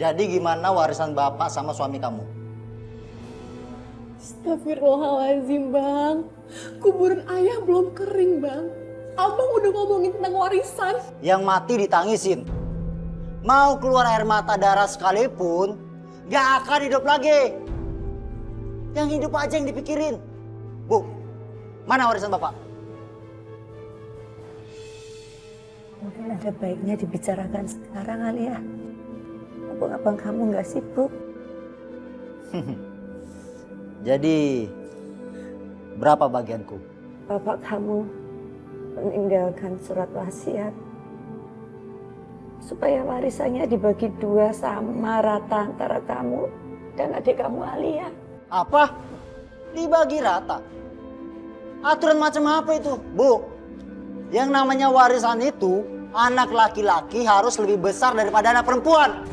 Jadi gimana warisan bapak sama suami kamu? Astagfirullahaladzim bang, kuburan ayah belum kering bang. Abang udah ngomongin tentang warisan. Yang mati ditangisin. Mau keluar air mata darah sekalipun, gak akan hidup lagi. Yang hidup aja yang dipikirin. Bu, mana warisan bapak? Mungkin ada baiknya dibicarakan sekarang kali ya. Abang-abang kamu nggak sibuk. Jadi, berapa bagianku? Bapak kamu meninggalkan surat wasiat supaya warisannya dibagi 2 sama rata antara kamu dan adik kamu Alia. Apa? Dibagi rata? Aturan macam apa itu, Bu? Yang namanya warisan itu, anak laki-laki harus lebih besar daripada anak perempuan.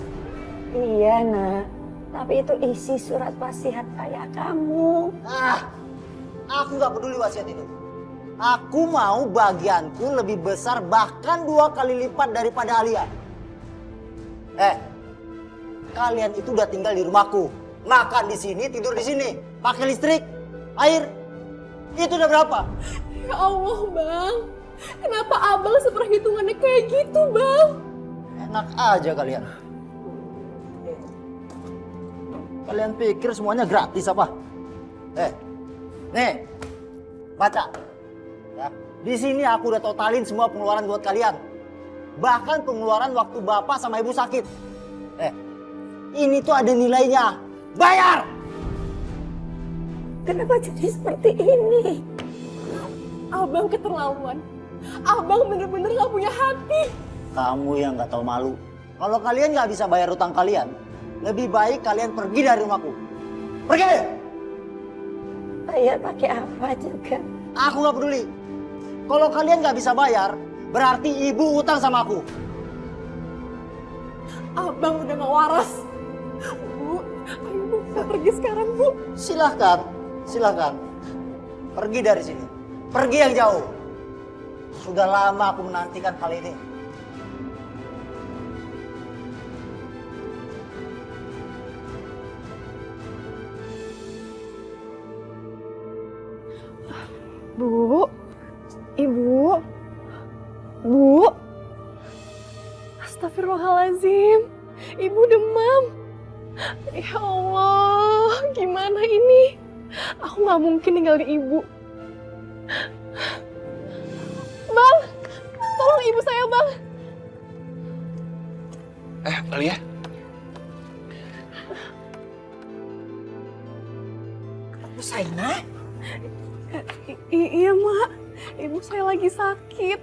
Iya nak, tapi itu isi surat wasiat ayah kamu. Aku gak peduli wasiat itu. Aku mau bagianku lebih besar bahkan 2 kali lipat daripada Alia. Kalian itu udah tinggal di rumahku. Makan di sini, tidur di sini. Pakai listrik, air. Itu udah berapa? Ya Allah bang, kenapa abang seperhitungannya kayak gitu bang? Enak aja kalian. Kalian pikir semuanya gratis apa? Nih, baca. Ya, di sini aku udah totalin semua pengeluaran buat kalian. Bahkan pengeluaran waktu bapak sama ibu sakit. Ini tuh ada nilainya. Bayar! Kenapa jadi seperti ini? Abang keterlaluan. Abang bener-bener gak punya hati. Kamu yang gak tahu malu. Kalau kalian gak bisa bayar utang kalian, lebih baik kalian pergi dari rumahku. Pergi! Bayar pakai apa juga? Aku gak peduli. Kalau kalian gak bisa bayar, berarti ibu utang sama aku. Abang udah gak waras. Bu, ayo bu, kita pergi sekarang bu. Silahkan, silahkan. Pergi dari sini. Pergi yang jauh. Sudah lama aku menantikan hal ini. Bu, ibu, bu. Astagfirullahaladzim, ibu demam. Ya Allah, gimana ini? Aku gak mungkin ninggalin ibu. Bang, tolong ibu saya bang. Alia. Kamu Saina? Iya mak, ibu saya lagi sakit.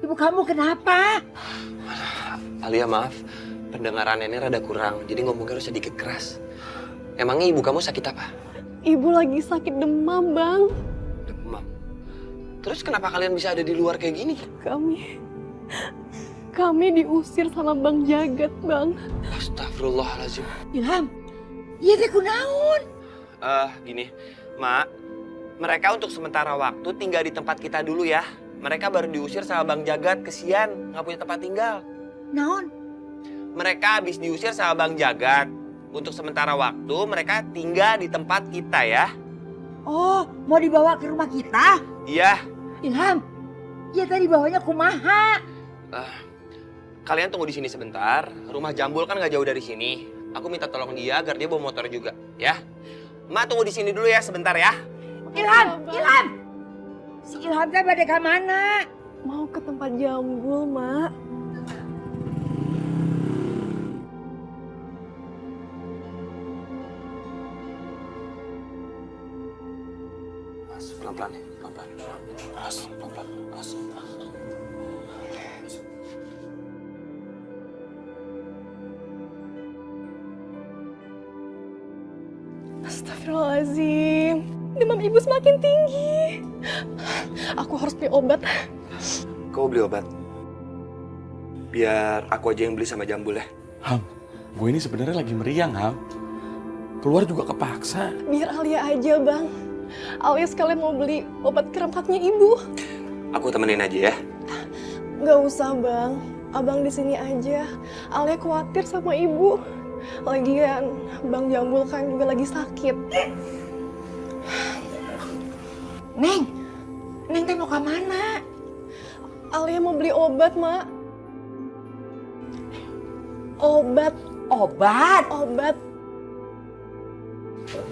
Ibu kamu kenapa? Alia maaf, pendengaran ini rada kurang, jadi ngomongnya harus sedikit keras. Emangnya ibu kamu sakit apa? Ibu lagi sakit demam bang. Demam. Terus kenapa kalian bisa ada di luar kayak gini? Kami diusir sama Bang Jagat bang. Astagfirullahaladzim. Ilham, iya teh kunaon? Gini, Mak. Mereka untuk sementara waktu tinggal di tempat kita dulu ya. Mereka baru diusir sama Bang Jagat, kesian, nggak punya tempat tinggal. Naon? Mereka habis diusir sama Bang Jagat. Untuk sementara waktu mereka tinggal di tempat kita ya. Oh, mau dibawa ke rumah kita? Iya. Ilham, iya tadi bawanya kumaha? Kalian tunggu di sini sebentar. Rumah Jambul kan nggak jauh dari sini. Aku minta tolong dia agar dia bawa motor juga, ya. Ma tunggu di sini dulu ya sebentar ya. Ilham, Ilham. Si Ilham teh bade ka mana? Mau ke tempat Jambul mak. Mas, pelan-pelan ya, pelan-pelan. Mas, pelan-pelan. Mas. Astagfirullahaladzim, demam ibu semakin tinggi. Aku harus beli obat. Kau beli obat? Biar aku aja yang beli sama Jambul ya. Ham, gue ini sebenarnya lagi meriang, Ham. Keluar juga kepaksa. Biar Alia aja bang. Alia sekalian mau beli obat kerampatnya ibu. Aku temenin aja ya. Gak usah bang, abang di sini aja. Alia khawatir sama ibu. Lagian Bang Jambul kan juga lagi sakit. Neng teh mau kemana? Alia mau beli obat, Mak. Obat.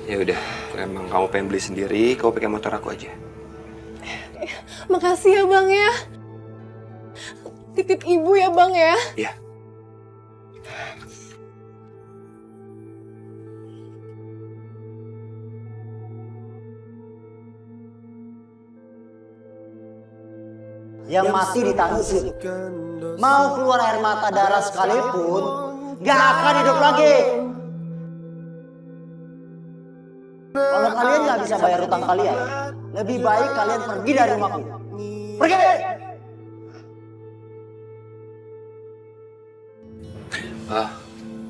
Ya udah, emang kamu pengen beli sendiri, kamu pakai motor aku aja. Makasih ya Bang ya. Titip ibu ya Bang ya. Iya. Yang masih ditangisin. Mau keluar air mata darah sekalipun, gak akan hidup lagi. Kalau kalian gak bisa bayar utang kalian, lebih baik kalian pergi dari rumahku. Pergi!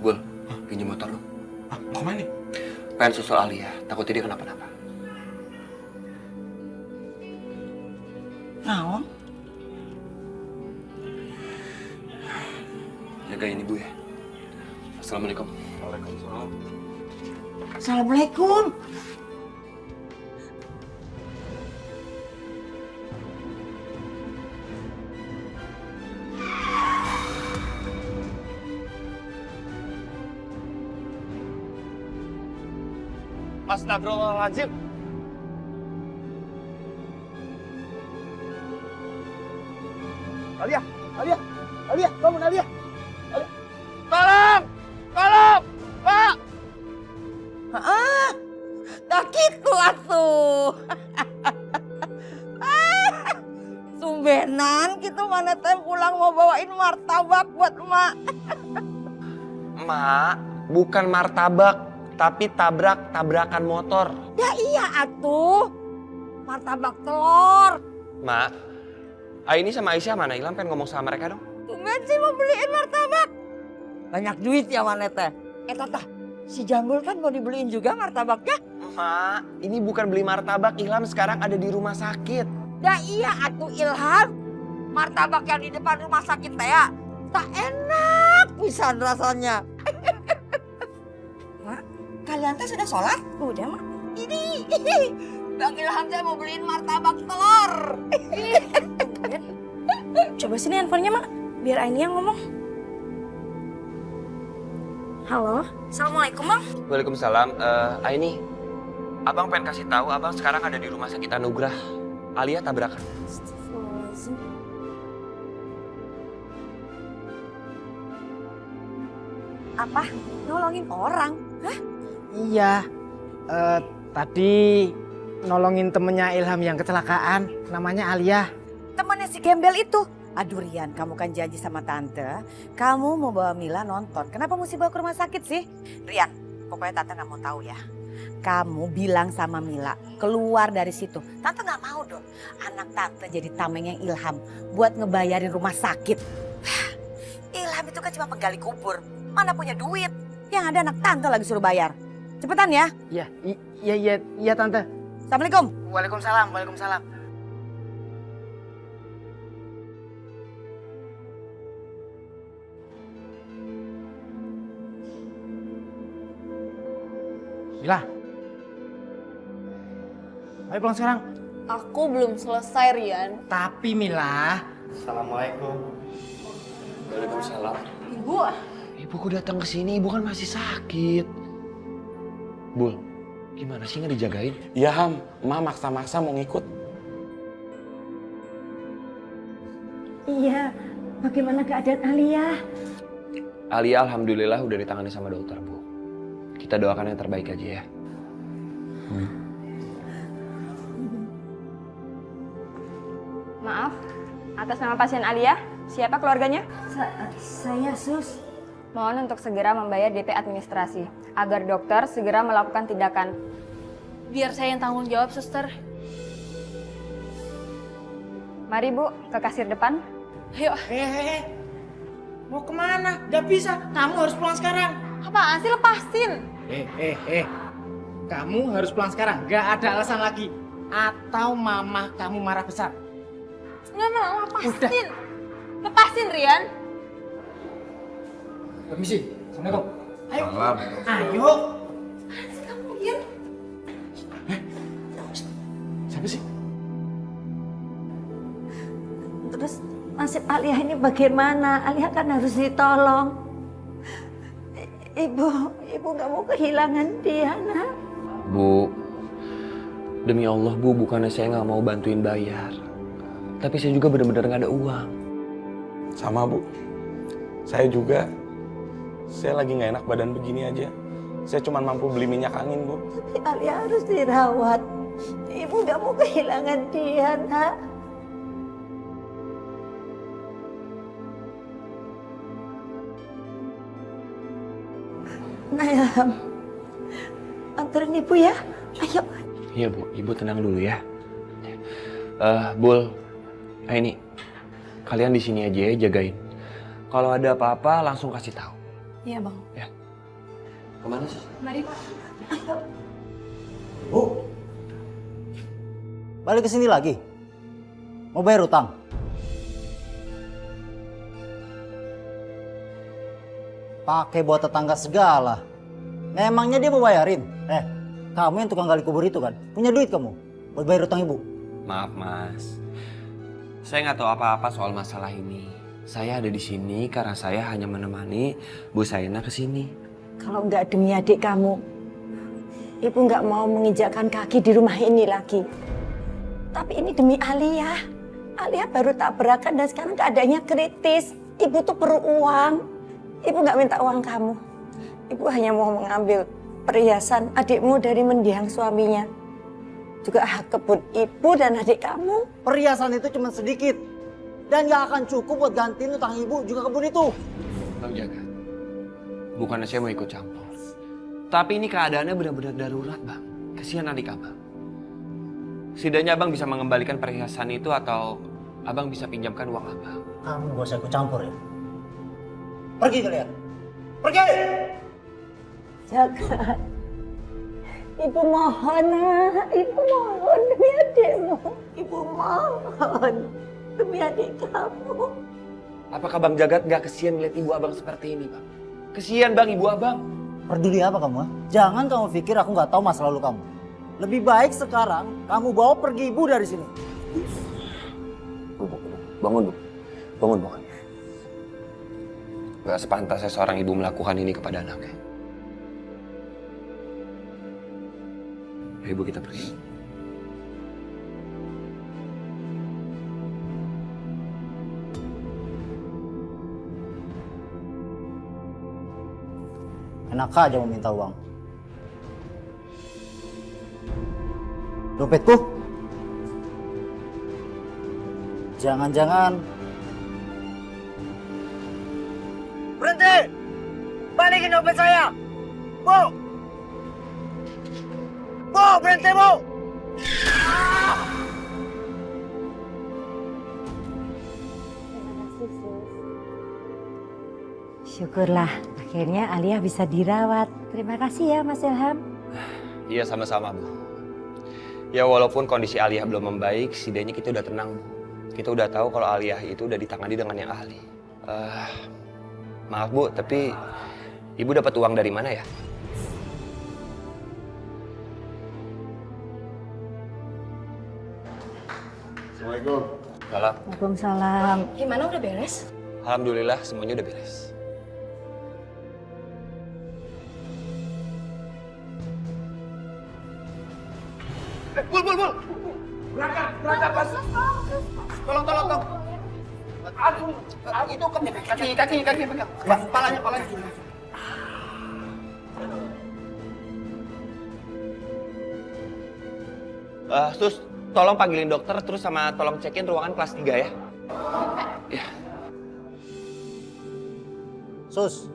Bul, pinjam motor lu. Mau kemana nih? Pengen susul Alia, takutnya dia kenapa-napa. Naon? Jagain ibu ya. Assalamualaikum. Waalaikumsalam. Assalamualaikum. Astagfirullahaladzim. Alia, bangun Alia. Tolong! Pak! Tak gitu atuh. Sumbenan gitu mana teh pulang mau bawain martabak buat emak. Mak, bukan martabak, tapi tabrakan motor. Ya iya atuh. Martabak telur. Mak, Aini sama Aisyah mana? Ilham pengen ngomong sama mereka dong. Tumben sih mau beliin martabak. Banyak duit ya mana teh. Tata, si Jambul kan mau dibeliin juga martabaknya. Mak, ini bukan beli martabak. Ilham sekarang ada di rumah sakit. Ya iya atuh Ilham. Martabak yang di depan rumah sakit teh ya. Tak enak pisan rasanya. Mak, kalian teh sudah sholat? Udah, Mak. Ini. Bang Ilham teh mau beliin martabak telur. Coba sini handphonenya, Mak. Biar Aini yang ngomong. Halo, Assalamualaikum, Bang. Waalaikumsalam. Aini, abang pengen kasih tahu abang sekarang ada di rumah sakit Anugrah. Alia tabrakan. Astagfirullahaladzim. Apa? Nolongin orang? Hah? Iya, tadi nolongin temennya Ilham yang kecelakaan, namanya Alia. Temannya si Gembel itu. Aduh Rian, kamu kan janji sama tante, kamu mau bawa Mila nonton. Kenapa mesti bawa ke rumah sakit sih? Rian, pokoknya tante gak mau tahu ya. Kamu bilang sama Mila, keluar dari situ. Tante gak mau dong, anak tante jadi tamengnya Ilham buat ngebayarin rumah sakit. Ilham itu kan cuma penggali kubur, mana punya duit. Yang ada anak tante lagi suruh bayar. Cepetan ya. Iya tante. Assalamualaikum. Waalaikumsalam. Mila. Ayo pulang sekarang. Aku belum selesai Rian. Tapi Mila. Waalaikumsalam. Ibu, Ibu kok datang ke sini? Ibu kan masih sakit. Bul, gimana sih nggak dijagain? Iya Ham, emak maksa-maksa mau ngikut. Iya, bagaimana keadaan Alia? Alia alhamdulillah udah ditangani sama dokter, Bu. Kita doakan yang terbaik aja ya. Maaf, atas nama pasien Alia, siapa keluarganya? Saya Sus. Mohon untuk segera membayar DP administrasi, agar dokter segera melakukan tindakan. Biar saya yang tanggung jawab, suster. Mari Bu, ke kasir depan. Ayo. Mau kemana? Gak bisa, kamu harus pulang sekarang. apaan sih, lepasin. Kamu harus pulang sekarang, gak ada alasan lagi. Atau mama kamu marah besar. Nggak, lepasin. Lepasin, Rian. Permisi, Assalamualaikum. Ayo Waalaikumsalam. Ayo. Siapa sih? Terus nasib Alia ini bagaimana? Alia kan harus ditolong. Ibu nggak mau kehilangan dia, nak. Bu, demi Allah Bu, bukannya saya nggak mau bantuin bayar. Tapi saya juga benar-benar nggak ada uang. Sama Bu. Saya juga. Saya lagi nggak enak badan begini aja. Saya cuma mampu beli minyak angin, Bu. Tapi Alia harus dirawat. Ibu nggak mau kehilangan dia, nak. Nah, Ilham. Anterin ibu ya. Ayo. Iya Bu, Ibu tenang dulu ya. Bul, ini kalian di sini aja ya, jagain. Kalau ada apa-apa langsung kasih tahu. Iya bang. Ya. Kemana sih? Mari pak. Bu, balik ke sini lagi. Mau bayar utang? Pakai buat tetangga segala. Memangnya dia mau bayarin? Kamu yang tukang gali kubur itu kan? Punya duit kamu buat bayar utang ibu? Maaf Mas, saya nggak tahu apa-apa soal masalah ini. Saya ada di sini karena saya hanya menemani Bu Saina ke sini. Kalau nggak demi adik kamu, ibu nggak mau menginjakkan kaki di rumah ini lagi. Tapi ini demi Alia. Alia baru tabrakan dan sekarang keadaannya kritis. Ibu tuh perlu uang. Ibu nggak minta uang kamu. Ibu hanya mau mengambil perhiasan adikmu dari mendiang suaminya. Juga hak kebun ibu dan adik kamu. Perhiasan itu cuma sedikit. Dan gak akan cukup buat gantiin utang ibu juga kebun itu. Bang Jaga, bukannya saya mau ikut campur. Tapi ini keadaannya benar-benar darurat Bang. Kesian adik Abang. Setidaknya Abang bisa mengembalikan perhiasan itu atau Abang bisa pinjamkan uang Abang. Kamu gak usah ikut campur ya. Pergi kalian. Pergi! Jaga. Ibu mohon, nak. Ibu mohon demi adikmu. Ibu mohon demi adik kamu. Apakah Bang Jagat gak kesian melihat ibu Abang seperti ini Bang? Kesian Bang ibu Abang. Peduli apa kamu? Ha? Jangan kamu pikir aku gak tahu masa lalu kamu. Lebih baik sekarang kamu bawa pergi ibu dari sini. Bangun Bu. Bangun. Gak sepantasnya seorang ibu melakukan ini kepada anaknya. Ayo Ibu kita pergi. Enak aja mau minta uang. Dompetku? Jangan-jangan... Berhenti! Balikin dompet saya! Bu! Bu, berhenti Bu! Syukurlah, akhirnya Alia bisa dirawat. Terima kasih ya Mas Ilham. Iya sama-sama Bu. Ya walaupun kondisi Aliyah belum membaik, setidaknya kita udah tenang Bu. Kita udah tahu kalau Aliyah itu udah ditangani dengan yang ahli. Maaf Bu, tapi Ibu dapat uang dari mana ya? Assalamualaikum. Salam. Waalaikumsalam. Gimana udah beres? Alhamdulillah semuanya udah beres. Bul. Berangkat pas. Tolong. Aduh, itu kaki pegang. Palanya. Sus, tolong panggilin dokter terus sama tolong cekin ruangan kelas 3 ya. Ya. Sus,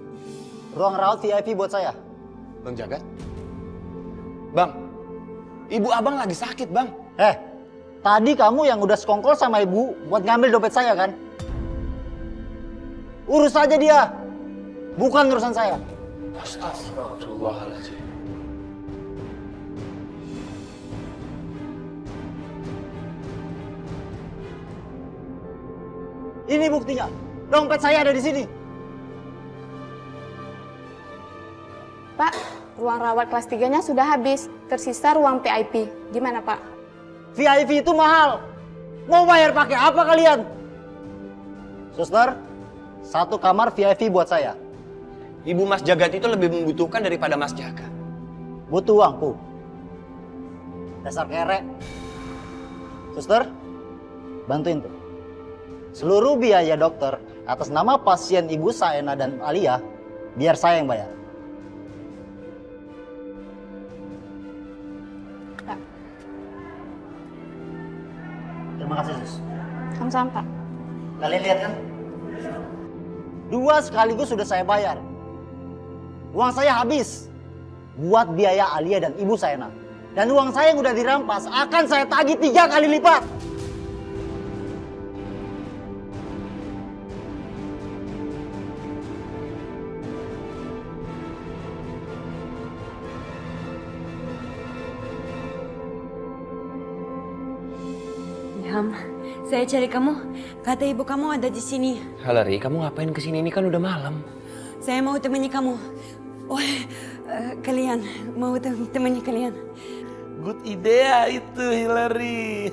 ruang rawat VIP buat saya. Bang Jagat. Bang, ibu Abang lagi sakit Bang. Tadi kamu yang udah sekongkol sama ibu buat ngambil dompet saya kan? Urus aja dia. Bukan urusan saya. Astagfirullahaladzim. Ini buktinya. Dompet saya ada di sini. Pak, ruang rawat kelas 3-nya sudah habis. Tersisa ruang VIP. Gimana, Pak? VIP itu mahal. Mau bayar pakai apa kalian? Suster, 1 kamar VIP buat saya. Ibu Mas Jagat itu lebih membutuhkan daripada Mas Jagat. Butuh uangku. Dasar kere. Suster, bantuin tuh. Seluruh biaya dokter atas nama pasien Ibu Saena dan Alia, biar saya yang bayar. Pak. Terima kasih, Sus. Sama-sama, Pak. Kalian lihat kan? 2 sekaligus sudah saya bayar. Uang saya habis buat biaya Alia dan Ibu Saena. Dan uang saya yang udah dirampas akan saya tagih 3 kali lipat. Ilham, saya cari kamu. Kata ibu kamu ada di sini. Hillary, kamu ngapain kesini? Ini kan udah malam. Saya mau temani kamu. Oh, kalian mau temani kalian. Good idea itu, Hillary.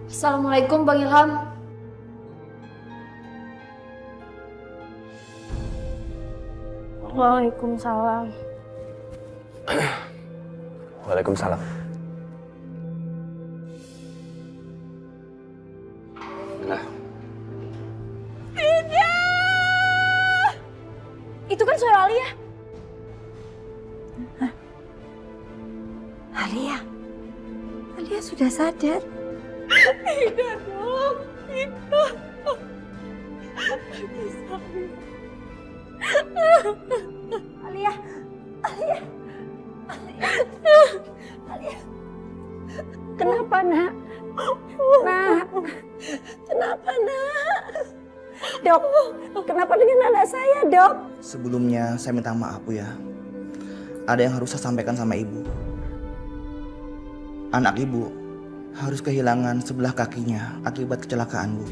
Assalamualaikum Bang Ilham. Waalaikumsalam. Waalaikumsalam. Nah, Itu kan suara Alia. Alia. Alia sudah sadar. Tidak dong, tidak. Alia. Alia. Alia. Kenapa, Nak? Nak. Kenapa, Nak? Dok, kenapa dengan anak saya, Dok? Sebelumnya saya minta maaf, Bu ya. Ada yang harus saya sampaikan sama Ibu. Anak Ibu harus kehilangan sebelah kakinya akibat kecelakaan, Bu.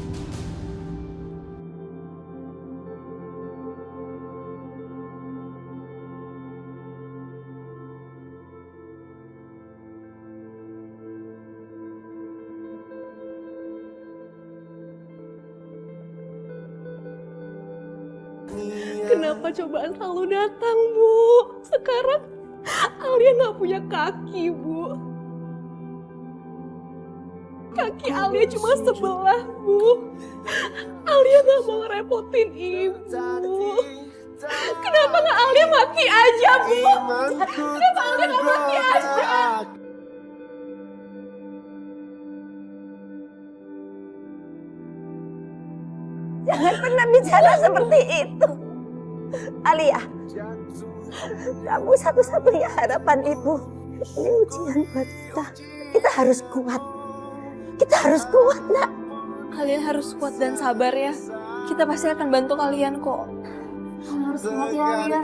Kenapa cobaan selalu datang, Bu? Sekarang Alia nggak punya kaki, Bu. Kaki Alia cuma sebelah, Bu. Alia nggak mau ngerepotin Ibu. Kenapa nggak Alia mati aja, Bu? Kenapa Alia nggak mati aja? Jangan pernah bicara seperti itu. Alia, kamu satu-satunya harapan Ibu. Ini ujian buat kita. Kita harus kuat. Kita harus kuat, Nak. Kalian harus kuat dan sabar ya. Kita pasti akan bantu kalian kok. Kalian harus kuat ya Alia.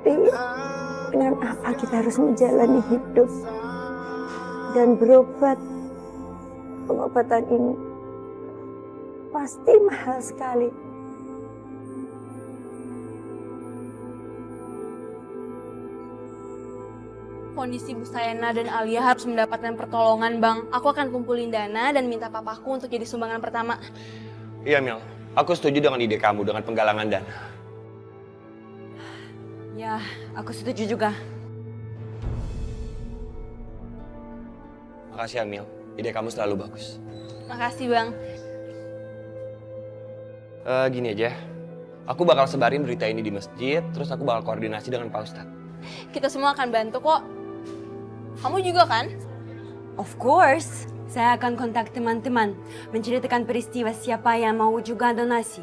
Tapi dengan apa kita harus menjalani hidup dan berobat? Pengobatan ini pasti mahal sekali. Kondisi Bu Saena dan Alia harus mendapatkan pertolongan, Bang. Aku akan kumpulin dana dan minta papaku untuk jadi sumbangan pertama. iya Mil. Aku setuju dengan ide kamu dengan penggalangan dana. Ya, aku setuju juga. Makasih ya Mil. Ide kamu selalu bagus. Makasih, Bang. Gini aja. Aku bakal sebarin berita ini di masjid, terus aku bakal koordinasi dengan Pak Ustadz. Kita semua akan bantu kok. Kamu juga kan? Of course. Saya akan kontak teman-teman, menceritakan peristiwa siapa yang mau juga donasi.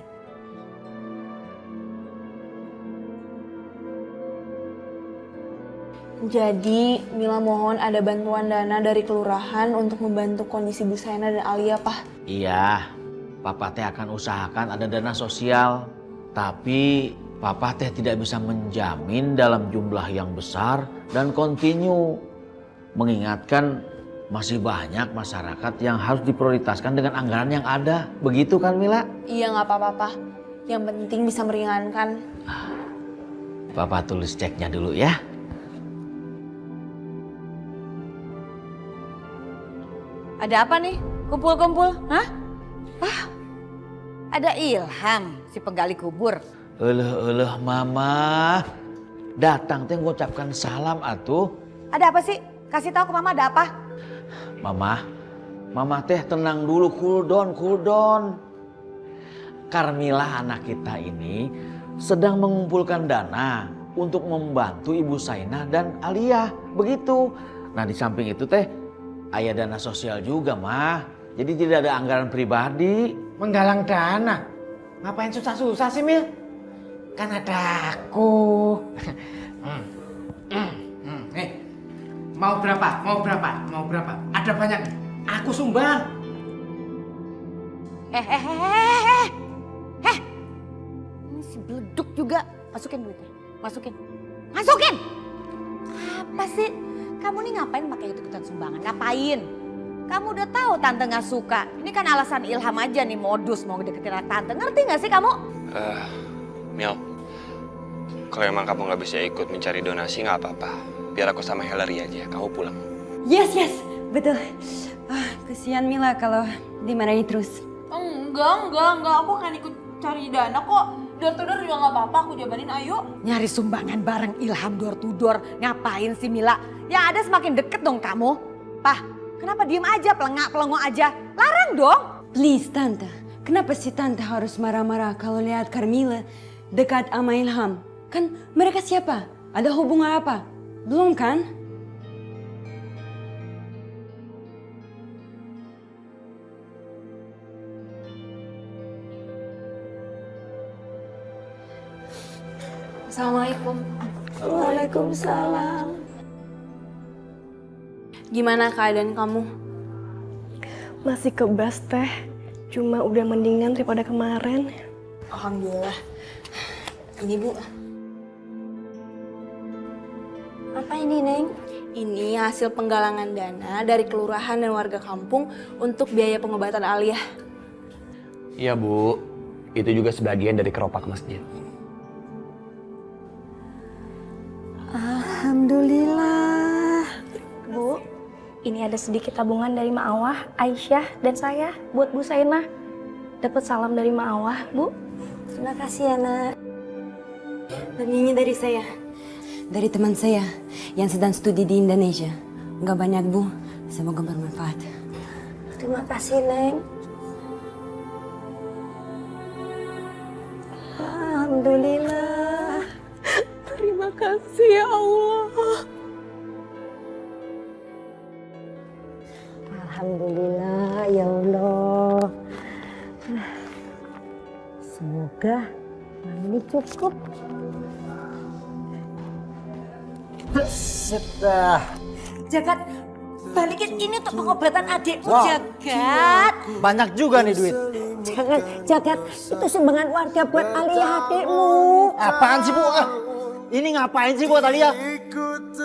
Jadi, Mila mohon ada bantuan dana dari kelurahan untuk membantu kondisi Bu Saena dan Alia, Pak. Iya, Papa teh akan usahakan ada dana sosial. Tapi Papa teh tidak bisa menjamin dalam jumlah yang besar dan kontinu. Mengingatkan masih banyak masyarakat yang harus diprioritaskan dengan anggaran yang ada. Begitu kan Mila? Iya nggak apa-apa, Pak. Yang penting bisa meringankan. Papa tulis ceknya dulu ya. Ada apa nih? Kumpul-kumpul, hah? Wah, ada Ilham, si penggali kubur. Mama. Datang teh ngucapkan salam atuh. Ada apa sih? Kasih tahu ke Mama ada apa? Mama teh tenang dulu, cool down. Carmila anak kita ini sedang mengumpulkan dana untuk membantu Ibu Saina dan Alia. Begitu. Nah di samping itu teh ada dana sosial juga mah. Jadi tidak ada anggaran pribadi. Menggalang dana? Ngapain susah-susah sih Mil? Kan ada aku. Mau berapa? Ada banyak. Aku sumbang. Ini si beleduk juga. Masukin duitnya. Masukin. Apa sih? Kamu nih ngapain pakai ikut-ikutan sumbangan? Ngapain? Kamu udah tahu tante gak suka. Ini kan alasan Ilham aja nih modus mau deketin anak tante. Ngerti gak sih kamu? Mil, kalau emang kamu nggak bisa ikut mencari donasi nggak apa-apa. Biar aku sama Hillary aja. Kamu pulang. Yes, betul. Kesian Mila kalau dimarahin terus. Enggak. Aku akan ikut cari dana kok. Door-to-door juga nggak apa-apa. Aku jabanin, ayo. Nyari sumbangan bareng Ilham door to door. Ngapain sih Mila? Yang ada semakin deket dong kamu. Pah, kenapa diem aja pelengok aja? Larang dong. Please Tante, kenapa sih Tante harus marah-marah kalau lihat Carmila dekat sama Ilham? Kan mereka siapa? Ada hubungan apa? Belum kan? Assalamualaikum. Waalaikumsalam. Gimana keadaan kamu? Masih kebas teh, cuma udah mendingan daripada kemarin. Alhamdulillah. Ini Bu. Apa ini Neng? Ini hasil penggalangan dana dari kelurahan dan warga kampung untuk biaya pengobatan Alia. Iya Bu, itu juga sebagian dari keropak masjid. Alhamdulillah. Bu, ini ada sedikit tabungan dari Ma'awah, Aisyah, dan saya buat Bu Saina. Dapat salam dari Ma'awah, Bu. Terima kasih ya nak. Dan ini dari saya. Dari teman saya yang sedang studi di Indonesia. Enggak banyak Bu, semoga bermanfaat. Terima kasih Neng. Alhamdulillah. Terima kasih ya Allah. Alhamdulillah ya Allah. Semoga ini cukup. Jagat, balikin ini untuk pengobatan adikmu, Wow. Jagat. Banyak juga nih duit. Jangan, Jagat, itu sumbangan warga buat Alia adikmu. Apaan sih Bu? Ini ngapain sih buat Alia?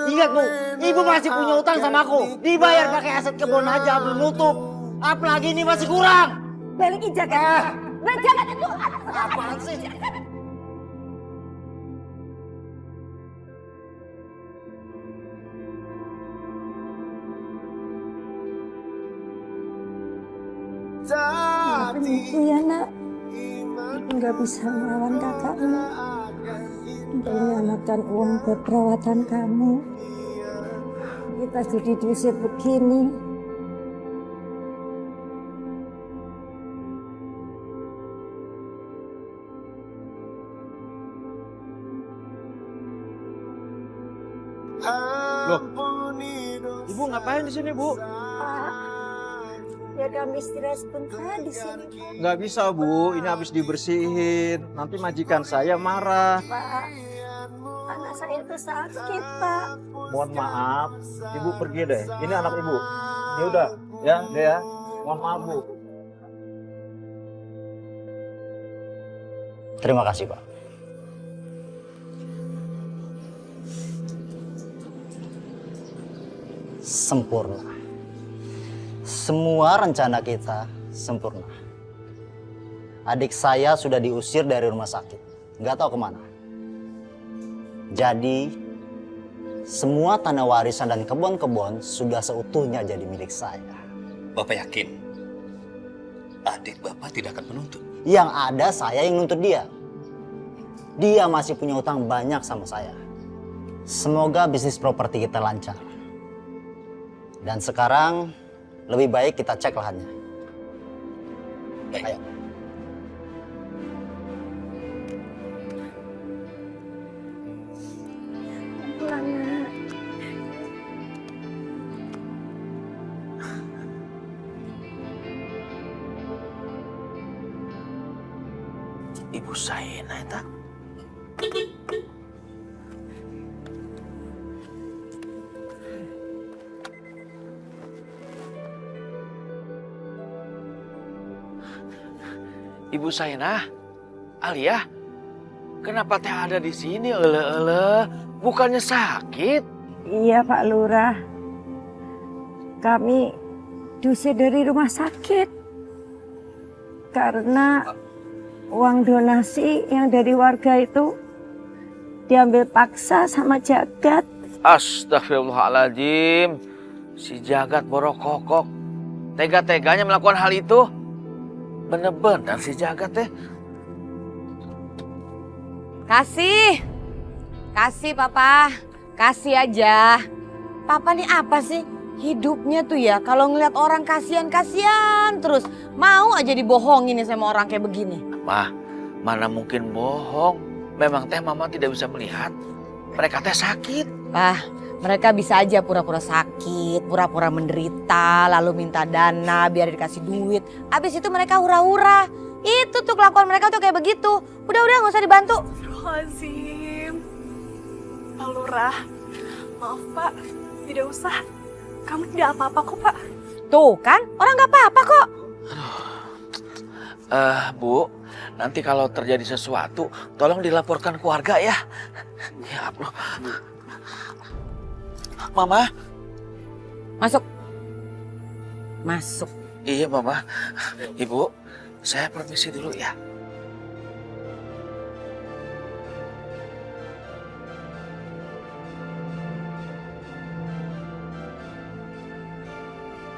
Ingat Bu, Ibu masih punya utang sama aku. Dibayar pakai aset kebun aja belum nutup. Apalagi ini masih kurang. Balikin Jagat. Nah, Jagat itu. Apaan sih? Maafin ibu ya nak. Ibu nggak bisa melawan kakakmu. Ibu menyelamatkan uang buat perawatan kamu. Kita jadi diusir begini. Loh, Ibu ngapain di sini Bu? Ya kami istirahat sebentar di sini. Nggak bisa Bu, ini habis dibersihin. Nanti majikan saya marah. Pak, anak saya itu sakit Pak. Mohon maaf, Ibu pergi deh. Ini anak Ibu. Ya udah, ya, deh ya. Mohon maaf Bu. Terima kasih, Pak. Sempurna. Semua rencana kita sempurna. Adik saya sudah diusir dari rumah sakit. Nggak tahu kemana. Jadi, semua tanah warisan dan kebun-kebun sudah seutuhnya jadi milik saya. Bapak yakin adik Bapak tidak akan menuntut? Yang ada saya yang nuntut dia. Dia masih punya utang banyak sama saya. Semoga bisnis properti kita lancar. Dan sekarang lebih baik kita cek lahannya. Baik. Ayo. Ibu Saena eta. Ibu Saena, Alia, kenapa teh ada di sini? Bukannya sakit? Iya Pak Lurah, kami diusir dari rumah sakit karena uang donasi yang dari warga itu diambil paksa sama Jagat. Astagfirullahaladzim, si Jagat borokokok, tega-teganya melakukan hal itu. Bener-bener si Jagat teh. Kasih Papa, kasih aja. Papa nih apa sih? Hidupnya tuh ya kalau ngeliat orang kasihan terus. Mau aja dibohongin nih sama orang kayak begini. Mah, mana mungkin bohong. Memang teh mama tidak bisa melihat. Mereka teh sakit. Pak, mereka bisa aja pura-pura sakit, pura-pura menderita, lalu minta dana biar dikasih duit. Abis itu mereka hura-hura. Itu tuh kelakuan mereka tuh kayak begitu. Udah gak usah dibantu. Astagfirullahaladzim. Pak Lurah, maaf Pak, tidak usah. Kamu tidak apa-apa kok Pak. Tuh kan, orang gak apa-apa kok. Bu, nanti kalau terjadi sesuatu, tolong dilaporkan keluarga ya. Ya Allah. Mama. Masuk. Iya Mama. Ibu, saya permisi dulu ya.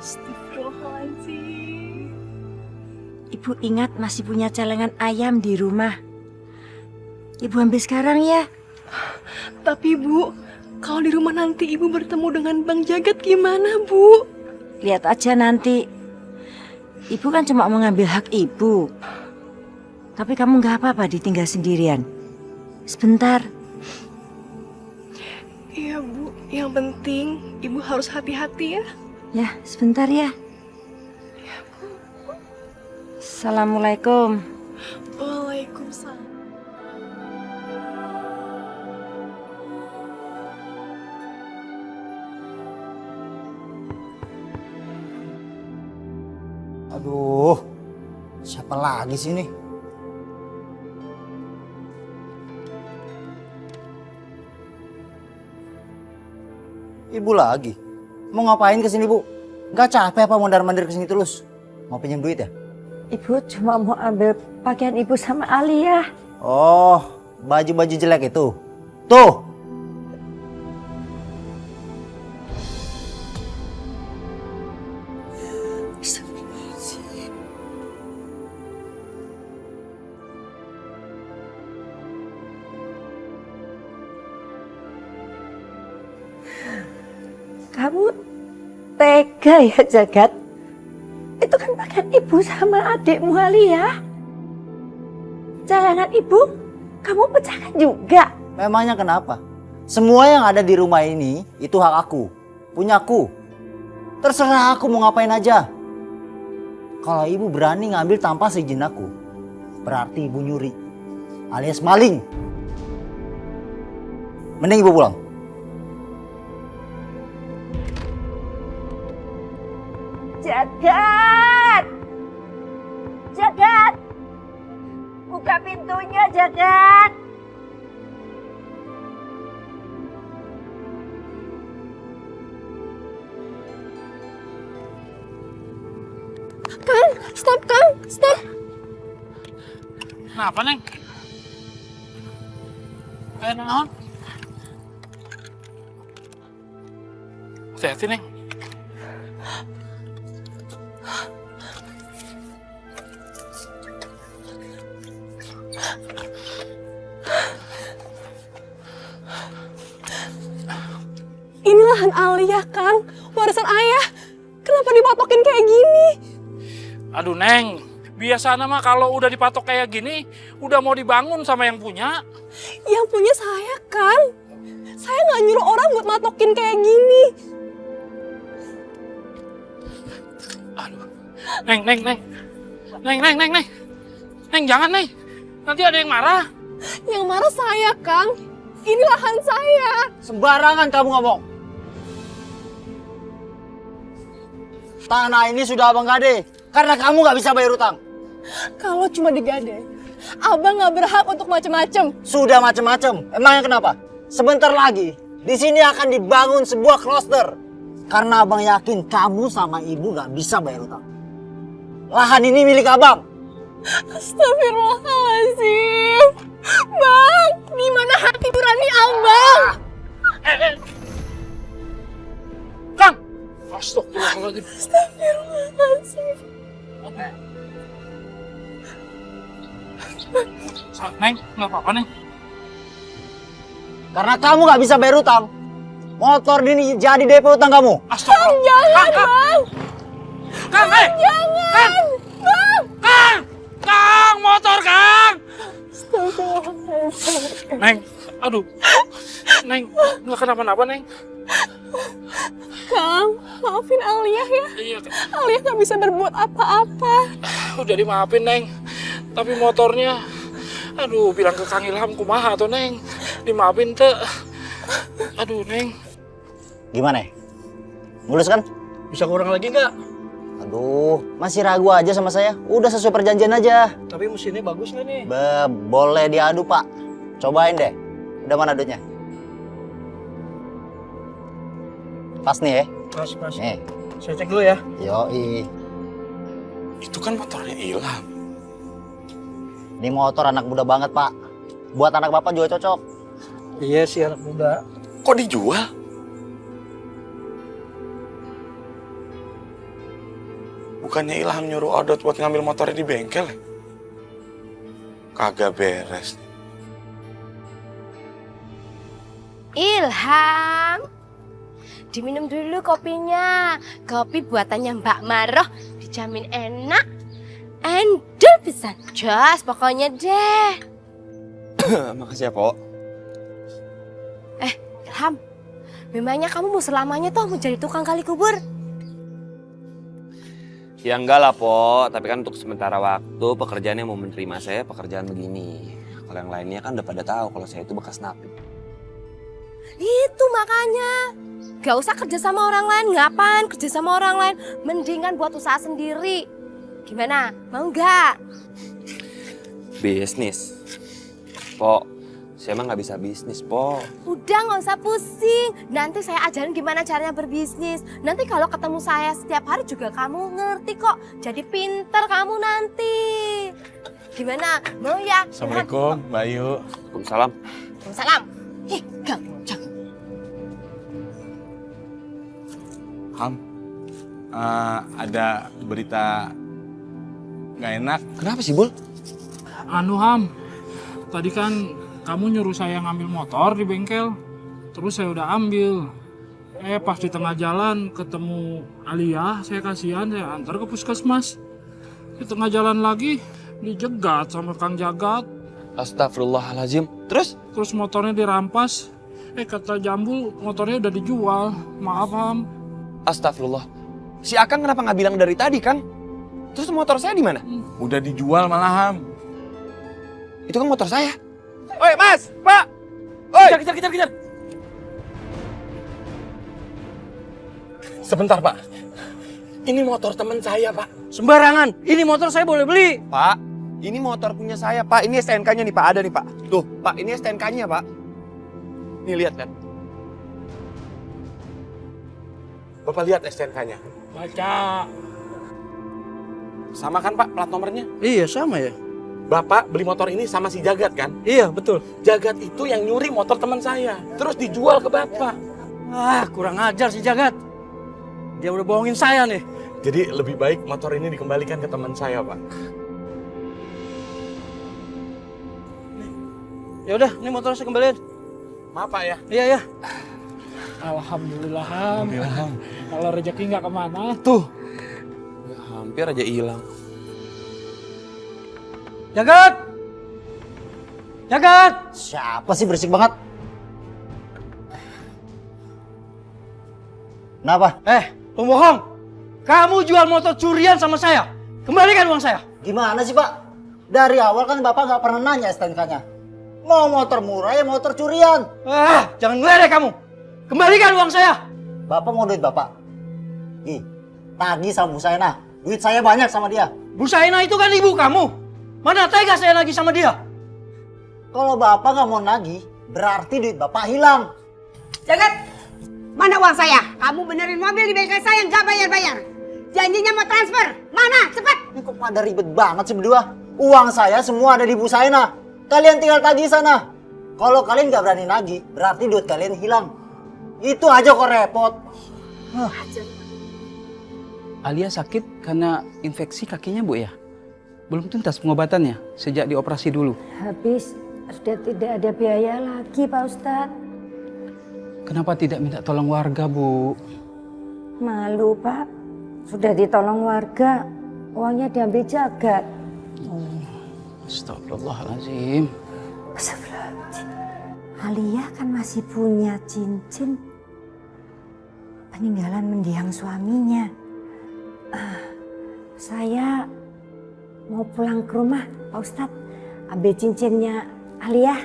Astagfirullahaladzim. Ibu ingat masih punya celengan ayam di rumah. Ibu ambil sekarang ya. Tapi Bu, kalau di rumah nanti Ibu bertemu dengan Bang Jagat gimana Bu? Lihat aja nanti. Ibu kan cuma mau ngambil hak ibu. Tapi kamu nggak apa-apa ditinggal sendirian. Sebentar. Iya Bu, yang penting Ibu harus hati-hati ya. Ya, sebentar ya. Iya Bu. Assalamualaikum. Waalaikumsalam. Aduh, siapa lagi sih ini? Ibu lagi? Mau ngapain kesini Bu? Gak capek apa mondar-mandir kesini terus? Mau pinjam duit ya? Ibu cuma mau ambil pakaian ibu sama Alia. Oh, baju-baju jelek itu. Tuh. Kamu tega ya Jagat? Itu kan pakaian ibu sama adikmu Alia. Celengan ibu, kamu pecahkan juga. Memangnya kenapa? Semua yang ada di rumah ini itu hak aku, punyaku. Terserah aku mau ngapain aja. Kalau ibu berani ngambil tanpa seizin aku, berarti ibu nyuri alias maling. Mending ibu pulang. Jagat! Jagat! buka pintunya, Jagat. Kang, stop Kang, stop. Kenapa, Neng? Kayak naon? Hati-hati, Neng. Ini lahan Alia, Kang. Warisan ayah. Kenapa dipatokin kayak gini? Aduh, Neng. Biasanya mah kalau udah dipatok kayak gini, udah mau dibangun sama yang punya. Yang punya saya, Kang. Saya nggak nyuruh orang buat matokin kayak gini. Aduh. Neng. Neng, jangan, Neng. Nanti ada yang marah. Yang marah saya, Kang. Ini lahan saya. Sembarangan kamu ngomong. Tanah ini sudah abang gade, karena kamu nggak bisa bayar utang. Kalau cuma digade, abang nggak berhak untuk macem-macem. Sudah macem-macem, emangnya kenapa? Sebentar lagi, di sini akan dibangun sebuah kloster. Karena abang yakin kamu sama ibu nggak bisa bayar utang. Lahan ini milik abang. Astagfirullahaladzim. Bang, di mana hati nurani abang? Kang! Astagfirullahaladzim. Astagfirullahaladzim. Neng, nggak apa-apa, Neng. Karena kamu nggak bisa bayar utang, motor ini jadi DP utang kamu. Astagfirullah. Jangan, Bang. Kang, Jangan. Bang. Kang, motor, Kang! Astagfirullahaladzim. Neng, aduh. Neng, nggak kenapa-napa, Neng. Kang, maafin Alia ya. Iya, Alia nggak bisa berbuat apa-apa. udah dimaafin, Neng. Tapi motornya, aduh, bilang ke Kang Ilham kumaha tuh, Neng. Dimaafin tuh. Aduh, Neng. Gimana? Mulus kan? Bisa kurang lagi nggak? Aduh, masih ragu aja sama saya. Udah sesuai perjanjian aja. Tapi mesinnya bagus nggak nih? Boleh diadu, Pak. Cobain deh. Udah mana adutnya? Pas nih ya? Pas. Nih. Saya cek dulu ya. Yoi. Itu kan motornya Ilham. Ini motor anak muda banget, Pak. Buat anak Bapak juga cocok. Iya sih, anak muda. Kok dijual? Bukannya Ilham nyuruh Odot buat ngambil motornya di bengkel ya? Kagak beres. Ilham, diminum dulu kopinya. Kopi buatannya Mbak Maroh, dijamin enak. Endul bisa jos pokoknya deh. Makasih ya, Pok. Ilham, memangnya kamu mau selamanya tuh mau jadi tukang gali kubur? Ya enggak lah, Po. Tapi kan untuk sementara waktu pekerjaan yang mau menerima saya pekerjaan begini. Kalau yang lainnya kan udah pada tahu kalau saya itu bekas napi. Itu makanya. Gak usah kerja sama orang lain. Ngapain kerja sama orang lain? Mendingan buat usaha sendiri. Gimana? Mau nggak? Bisnis. Po, saya emang nggak bisa bisnis, Po. Udah nggak usah pusing. Nanti saya ajarin gimana caranya berbisnis. Nanti kalau ketemu saya setiap hari juga kamu ngerti kok. Jadi pinter kamu nanti. Gimana? Mau ya? Assalamualaikum, Mbak Ayu. Waalaikumsalam. Waalaikumsalam. Kamu jangan. Ham, ada berita nggak enak. Kenapa sih, Bul? Anu, Ham. Tadi kan kamu nyuruh saya ngambil motor di bengkel. Terus saya udah ambil. Pas di tengah jalan ketemu Alia, saya kasihan, saya antar ke puskesmas. Di tengah jalan lagi dijegat sama Kang Jagat. Astagfirullahaladzim. Terus motornya dirampas. Kata Jambul motornya udah dijual. Maaf, Ham. Astagfirullah. Si Akang kenapa nggak bilang dari tadi, Kang? Terus motor saya di mana? Udah dijual malah, Ham. Itu kan motor saya. Oi, Mas, Pak. Oi. Kejar. Sebentar, Pak. Ini motor teman saya, Pak. Sembarangan. Ini motor saya boleh beli. Pak, Ini motor punya saya, Pak. Ini STNK-nya nih, Pak. Ada nih, Pak. Tuh, Pak. Ini STNK-nya, Pak. Nih, lihat. Bapak lihat STNK-nya. Baca. Sama kan Pak plat nomornya? Iya sama ya. Bapak beli motor ini sama si Jagat kan? Iya betul. Jagat itu yang nyuri motor teman saya. Terus dijual ke Bapak. Ah kurang ajar si Jagat. Dia udah bohongin saya nih. Jadi lebih baik motor ini dikembalikan ke teman saya Pak. Ya udah, ini motor saya kembaliin. Maaf Pak ya. Iya ya. Alhamdulillah, Ham. Kalau rezeki nggak kemana. Tuh. Ya, hampir aja hilang. Jagat! Jagat! Siapa sih berisik banget? Kenapa? Pembohong! Kamu jual motor curian sama saya. Kembalikan uang saya. Gimana sih Pak? Dari awal kan Bapak nggak pernah nanya STNK-nya. Mau motor murah ya motor curian. Jangan ngeledek kamu. Kembalikan uang saya. Bapak mau duit Bapak? Nih, tagih sama Bu Saina. Duit saya banyak sama dia. Bu Saina itu kan ibu kamu. Mana tega saya lagi sama dia? Kalau Bapak nggak mau nagih, berarti duit Bapak hilang. Jagat, mana uang saya? Kamu benerin mobil di bengkel saya nggak bayar-bayar. Janjinya mau transfer. Mana? Cepat. Ini kok pada ribet banget sih berdua? Uang saya semua ada di Bu Saina. Kalian tinggal tagih sana. Kalau kalian nggak berani nagih, berarti duit kalian hilang. Itu aja kok repot. Alia sakit karena infeksi kakinya Bu ya? Belum tuntas pengobatannya sejak dioperasi dulu. Habis sudah tidak ada biaya lagi Pak Ustadz. Kenapa tidak minta tolong warga Bu? Malu Pak. Sudah ditolong warga, uangnya diambil Jagat. Astagfirullahaladzim. Astagfirullahaladzim. Alia kan masih punya cincin peninggalan mendiang suaminya. Saya mau pulang ke rumah Pak Ustadz, ambil cincinnya Alia.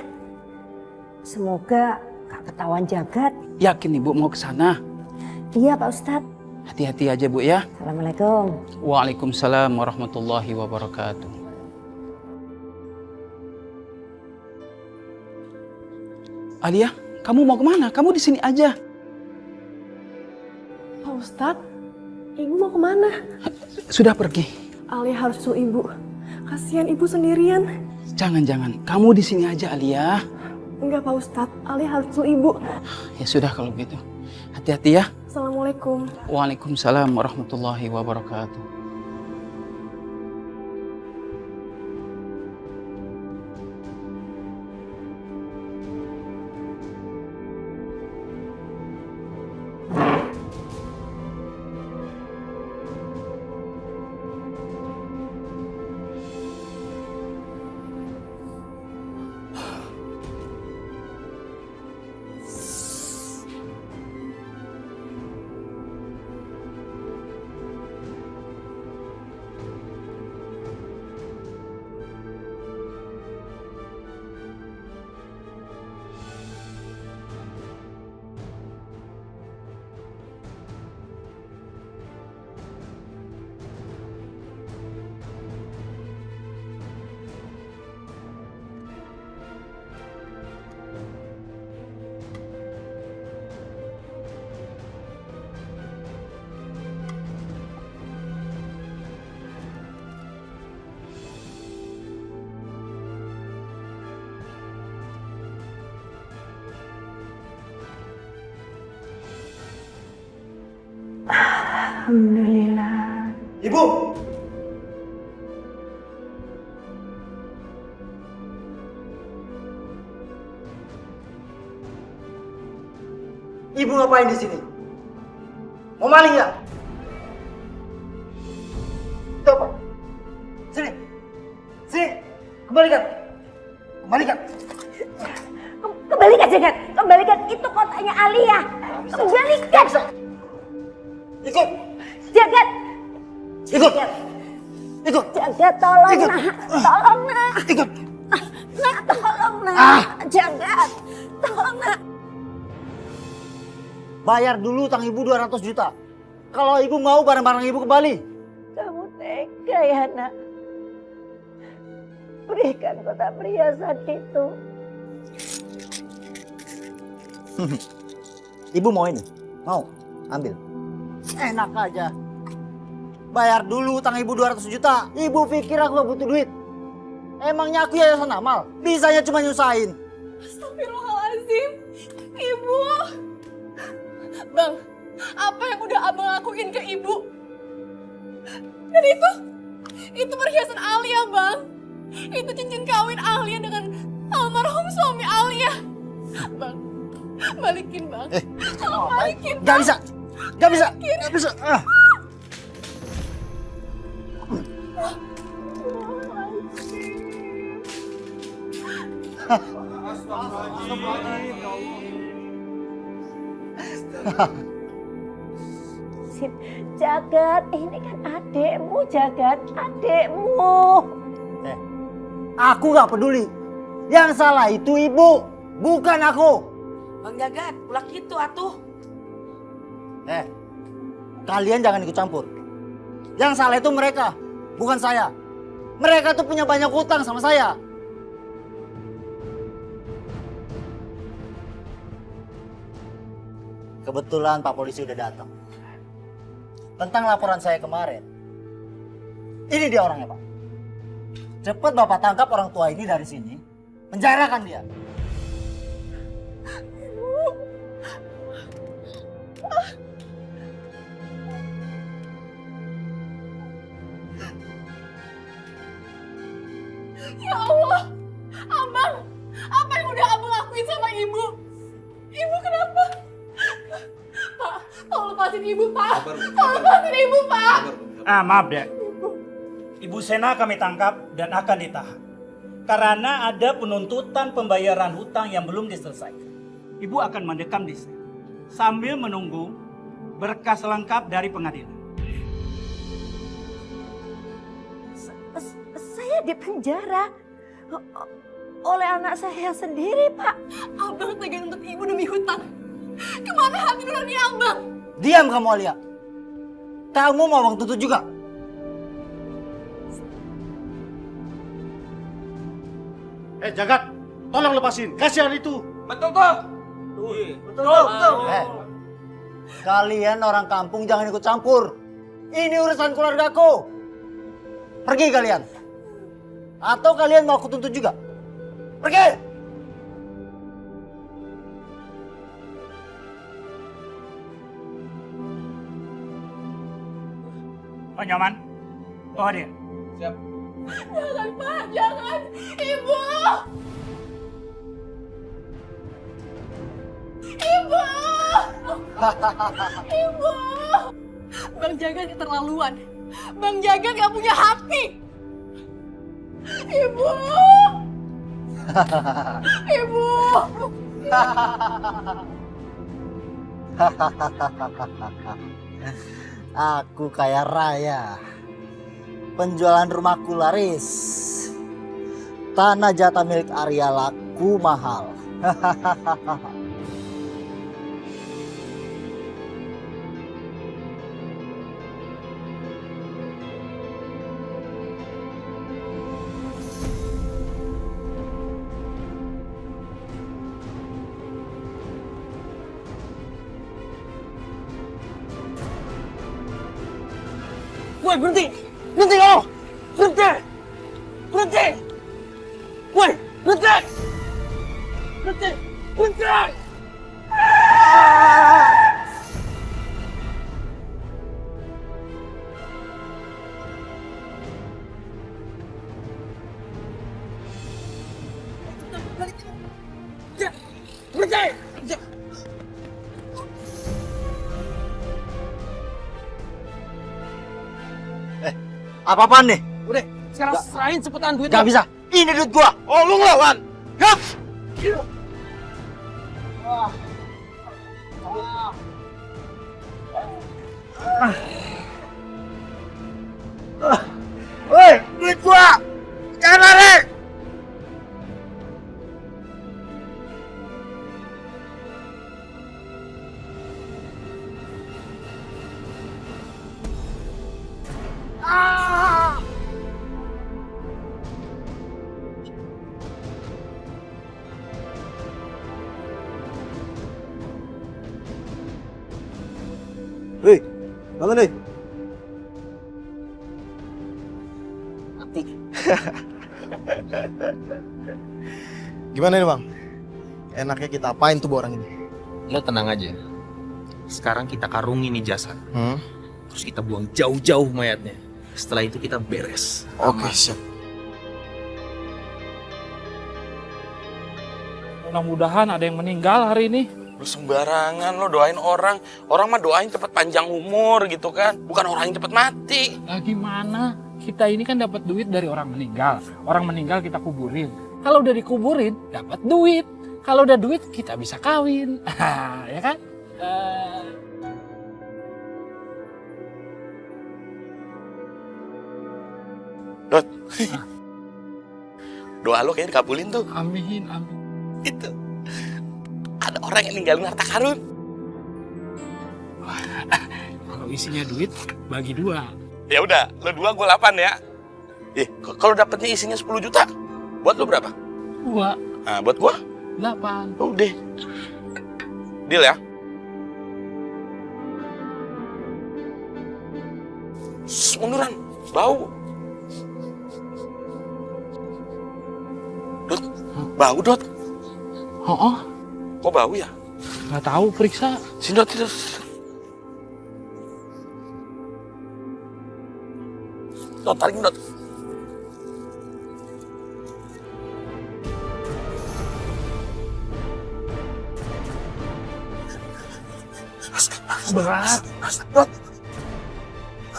Semoga gak ketahuan Jagat. Yakin Ibu mau ke sana? Iya Pak Ustadz. Hati-hati aja Bu ya. Assalamualaikum. Waalaikumsalam warahmatullahi wabarakatuh. Alia, kamu mau kemana? Kamu di sini aja. Pak Ustadz, ibu mau kemana? Sudah pergi. Alia harus susul ibu. Kasihan ibu sendirian. Jangan, kamu di sini aja Alia. Enggak Pak Ustadz, Alia harus susul ibu. Ya sudah kalau begitu. Hati-hati ya. Assalamualaikum. Waalaikumsalam warahmatullahi wabarakatuh. Alhamdulillah. Ibu! Ibu ngapain di sini? Mau maling ya? Coba. Sini. Sini. Kembalikan. Kembalikan. Kembalikan Jagat. Kembalikan itu kotaknya Alia. Kembalikan. Ikut. Jagat. Ikut. Ikut. Jagat tolong Ikut. nak. Tolong nak. Ikut. Nak tolong nak. Jagat. Tolong nak. Bayar dulu utang ibu 200 juta. Kalau ibu mau barang-barang ibu kembali. Kamu tega ya nak. Berikan kotak perhiasan itu. Ibu mau ini? Mau? Ambil. Enak aja. Bayar dulu utang ibu 200 juta. Ibu pikir aku gak butuh duit? Emangnya aku yayasan amal? Bisanya cuma nyusahin. Astagfirullahaladzim. Ibu. Bang, apa yang udah abang lakuin ke ibu? Dan itu perhiasan Alia, Bang. Itu cincin kawin Alia dengan almarhum suami Alia. Bang, balikin, Bang. Tolong balikin. Gak bisa. Gak bisa. Gak bisa. Jagat, ini kan adekmu, Jagat, adekmu. Aku gak peduli. Yang salah itu ibu, bukan aku. Bang Jagat, ulah gitu atuh. Kalian jangan ikut campur. Yang salah itu mereka, bukan saya. Mereka tuh punya banyak hutang sama saya. Kebetulan Pak Polisi udah datang. Tentang laporan saya kemarin. Ini dia orangnya, Pak. Cepat Bapak tangkap orang tua ini dari sini. Penjarakan dia. Ya Allah, Abang, apa yang udah Abang lakuin sama ibu? Ibu kenapa? Pak, tolong lepasin ibu, Pak. Tolong lepasin ibu, Pak. Maaf dek. Ibu Sena kami tangkap dan akan ditahan. Karena ada penuntutan pembayaran hutang yang belum diselesaikan. Ibu akan mendekam di sel sambil menunggu berkas lengkap dari pengadilan. Saya di penjara oleh anak saya sendiri, Pak. Abang tega nuntut ibu demi hutang. Kemana hati nurani Abang? Diam kamu, Alia. Kamu mau Abang tuntut juga? Jagat, tolong lepasin. Kasihan itu. Betul tuh. Betul. Kalian orang kampung jangan ikut campur. Ini urusan keluargaku. Pergi kalian. Atau kalian mau aku tuntut juga? Pergi! Pak Nyoman, bawa dia. Siap. Jangan, Pak, jangan. Ibu! Ibu! Ibu! Bang Jagat keterlaluan. Bang Jagat gak punya hati. Ibu! Ibu! Aku kaya raya. Penjualan rumahku laris. Tanah jatah milik Arya laku mahal. Woi, berhenti! Berhenti kamu! Berhenti! Berhenti! Woi, berhenti! Berhenti! Berhenti! Berhenti! Apa-apaan nih? Udah, sekarang serahin cepetan duitnya. Gak bisa. Ini duit gua. Oh, lu ngelawan. Yap. Woi, duit gua. Jangan lari. Wih, bangun deh. Mati. Gimana nih bang? Enaknya kita apain tuh orang ini? Lo tenang aja. Sekarang kita karungi nih jasad. Terus kita buang jauh-jauh mayatnya. Setelah itu kita beres. Oke, siap. Mudah-mudahan ada yang meninggal hari ini. Lu sembarangan lo doain orang. Orang mah doain cepet panjang umur gitu kan. Bukan orang yang cepet mati. Nah gimana? Kita ini kan dapat duit dari orang meninggal. Orang meninggal kita kuburin. Kalau udah dikuburin, dapat duit. Kalau udah duit, kita bisa kawin. Ya kan? Dot. Doa lo kayaknya dikabulin tuh. Amin, amin. Itu. Ada orang yang ninggalin harta karun. Kalau isinya duit, bagi 2. Ya udah, lo 2, gue 8 ya. Kalau dapetnya isinya 10 juta, buat lo berapa? 2. Nah, buat gua 8. Udah. Deal ya? Shh, munduran, bau. Dot, bau Dot. Oh, kok bau ya? Nggak tahu, periksa. Sini Dot, itu. Dot, tarik Dot. Berat. Dot.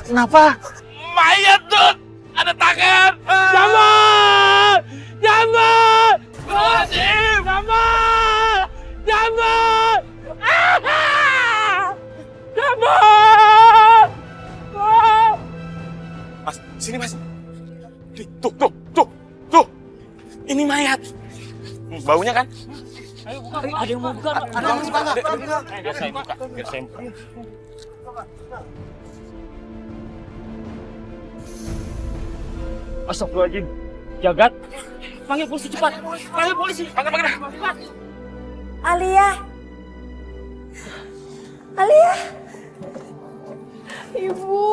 Kenapa? Mayat Dot, ada tangan. Jamal! Jamal! Jamal! Jamal! Jamal! Jamal! Mas, sini Mas. Tuh. Ini mayat. Baunya kan? Ayo buka. Ada yang mau buka. Ada yang buka nggak? Biar saya buka. Astagfirullahaladzim. Jagat. Panggil polisi cepat. Panggil polisi. Panggil. Alia. Alia. Ibu.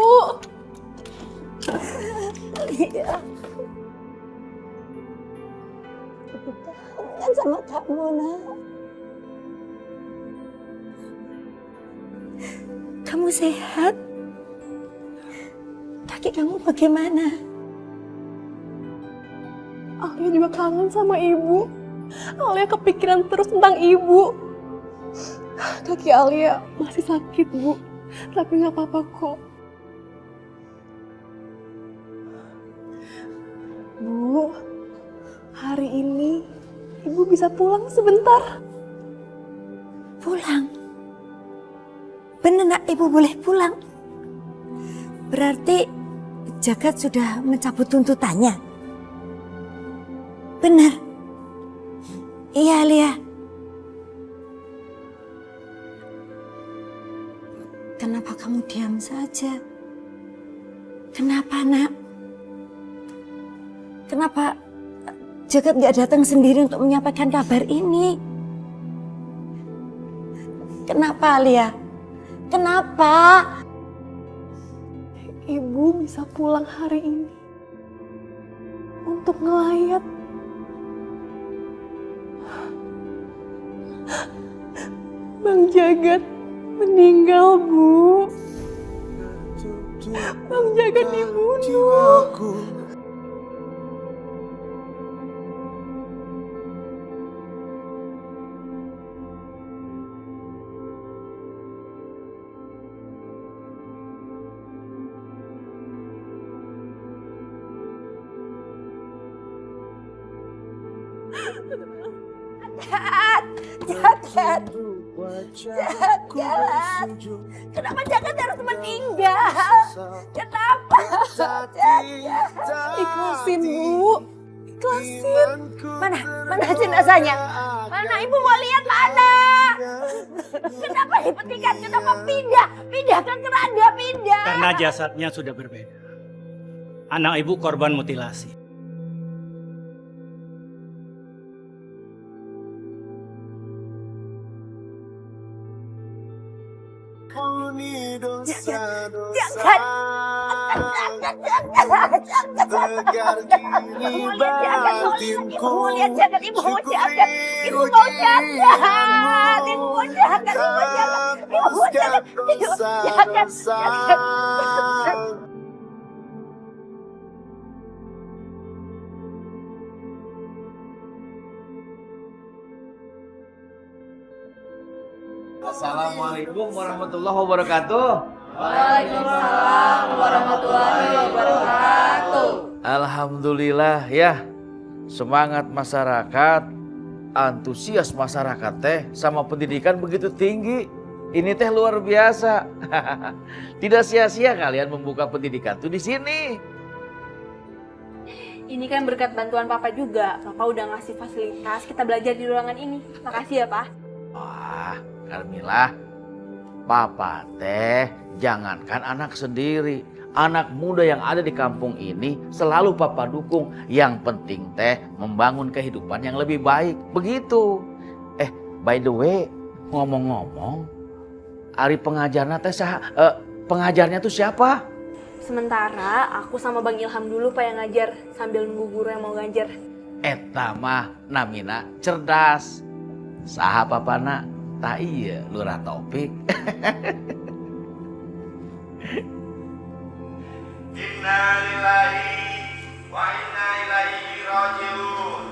Alia. Kan sama kamu, nak. Kamu sehat? Kaki kamu bagaimana? Alia juga kangen sama ibu. Alia kepikiran terus tentang ibu. Kaki Alia masih sakit, Bu. Tapi nggak apa-apa kok. Bu, hari ini ibu bisa pulang sebentar. Pulang? Bener nak, ibu boleh pulang? Berarti Jagat sudah mencabut tuntutannya? Benar? Iya, Alia. Kenapa kamu diam saja? Kenapa, nak? Kenapa Jagat nggak datang sendiri untuk menyampaikan kabar ini? Kenapa, Alia? Kenapa? Ibu bisa pulang hari ini untuk ngelayat. Bang Jagat meninggal, Bu. Bang Jagat dibunuh. Jagat. Kenapa Jagat harus meninggal? Kenapa? Jagat. Ikhlasin, Bu. Ikhlasin. Mana jenazahnya? Mana ibu mau lihat mana? Kenapa dipetikan? Kenapa pindah? Pindah ke keranda, pindah. Karena jasadnya sudah berbeda. Anak ibu korban mutilasi. Assalamualaikum warahmatullahi wabarakatuh. Waalaikumsalam warahmatullahi wabarakatuh. Alhamdulillah ya, semangat masyarakat, antusias masyarakat teh sama pendidikan begitu tinggi. Ini teh luar biasa. Tidak sia-sia kalian membuka pendidikan tuh di sini. Ini kan berkat bantuan Papa juga. Papa udah ngasih fasilitas kita belajar di ruangan ini. Makasih ya, Pak. Wah, Karmila, Papa teh jangankan anak sendiri, anak muda yang ada di kampung ini selalu Papa dukung. Yang penting teh membangun kehidupan yang lebih baik. Begitu. By the way, ngomong-ngomong, Ari pengajarnya teh pengajarnya tuh siapa? Sementara aku sama Bang Ilham dulu Pak yang ngajar sambil nunggu guru yang mau ngajar. Eta mah namina cerdas. Saha papana tak iya Lurah Taufik. Innalillahi wa inna ilaihi raji'un.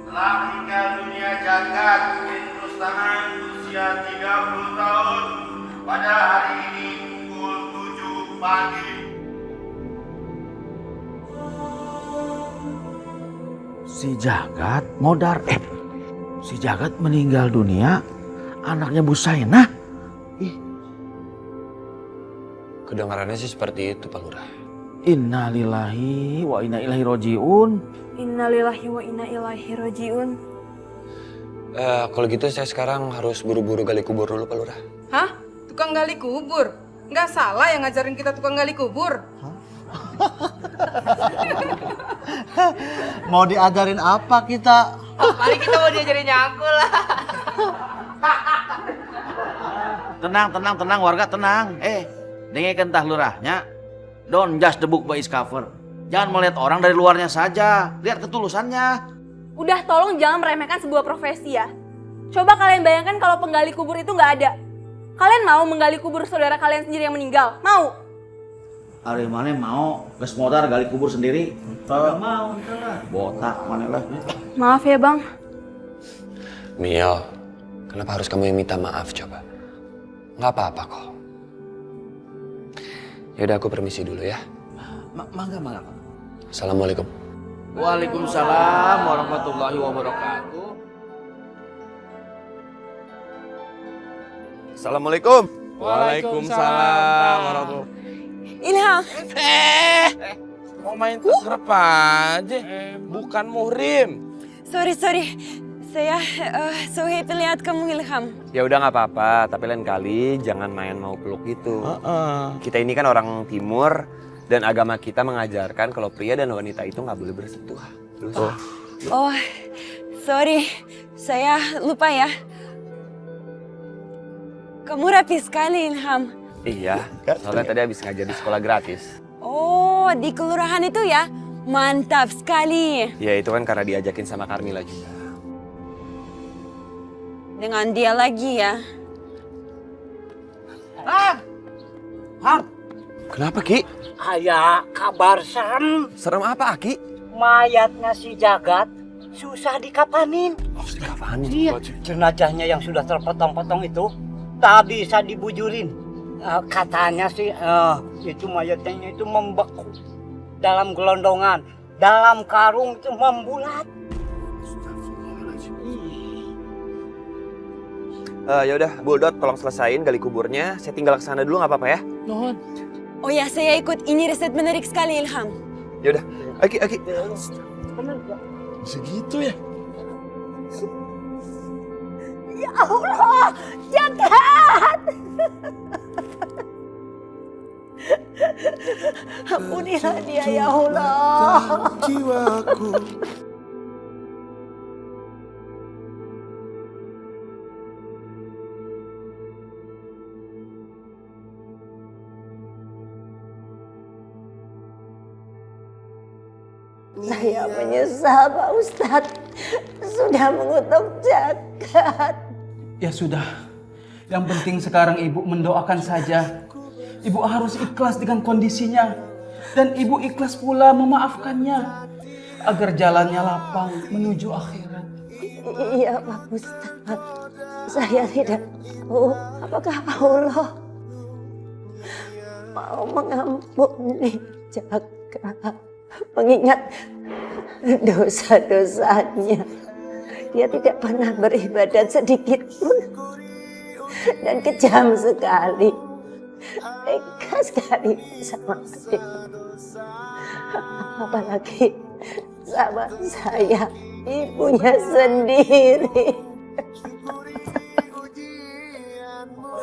Telah meninggal dunia Jagat bin Rustaman usia 30 tahun pada hari ini pukul 7 pagi. Si Jagat modar, si Jagat meninggal dunia, anaknya Bu Sainah. Kedengarannya sih seperti itu, Pak Lurah. Innalillahi wa inna ilaihi raji'un. Innalillahi wa inna ilaihi raji'un. Kalau gitu saya sekarang harus buru-buru gali kubur dulu, Pak Lurah. Hah? Tukang gali kubur? Nggak salah yang ngajarin kita tukang gali kubur. Mau diajarin apa kita? Mari kita mau diajarin nyangkul lah. Tenang warga, tenang. Dengarkan tah lurahnya. Don't judge the book by its cover. Jangan melihat orang dari luarnya saja. Lihat ketulusannya. Udah tolong jangan meremehkan sebuah profesi ya. Coba kalian bayangkan kalau penggali kubur itu nggak ada. Kalian mau menggali kubur saudara kalian sendiri yang meninggal? Mau? Ari mana mau geus modar gali kubur sendiri? Enggak mau, botak mana lah. Maaf ya Bang. Mio, kenapa harus kamu yang minta maaf coba? Nggak apa-apa kok. Yaudah aku permisi dulu ya. Mangga. Assalamualaikum. Waalaikumsalam warahmatullahi wabarakatuh. Assalamualaikum. Waalaikumsalam warahmatullahi. Ilham. Mau main tegrep aja. Bukan muhrim. Sorry. Saya so happy lihat kamu, Ilham. Ya udah nggak apa-apa, tapi lain kali jangan main mau peluk gitu. Kita ini kan orang timur dan agama kita mengajarkan kalau pria dan wanita itu nggak boleh bersentuhan. Oh, sorry, saya lupa ya. Kamu rapi sekali, Ilham. Iya, soalnya tadi habis ngajar di sekolah gratis. Oh, di kelurahan itu ya? Mantap sekali. Ya itu kan karena diajakin sama Karmila juga. Dengan dia lagi ya. Kenapa Ki? Ayah, kabar serem. Serem apa Ki? Mayatnya si Jagat susah dikapanin. Dikapanin? Iya, jenazahnya yang sudah terpotong-potong itu tak bisa dibujurin. Katanya sih itu mayatnya itu membeku dalam gelondongan, dalam karung itu membulat. Yaudah, Buldot tolong selesain gali kuburnya. Saya tinggal ke sana dulu nggak apa-apa ya? Nuhun. Oh ya, saya ikut. Ini riset menarik sekali, Ilham. Yaudah, Aki. Segitu ya? Ya Allah, Jagat! Ampunilah dia ya Allah. Jiwaku. Saya menyesal Pak Ustadz sudah mengutuk jagat. Ya sudah, yang penting sekarang ibu mendoakan saja. Ibu harus ikhlas dengan kondisinya. Dan ibu ikhlas pula memaafkannya. Agar jalannya lapang menuju akhirat. Iya Pak Ustadz, saya tidak tahu apakah Allah mau mengampuni jagat. Mengingat dosa-dosanya, dia tidak pernah beribadat sedikit pun dan kejam sekali, tega sekali sama saya. Apalagi sama saya, ibunya sendiri.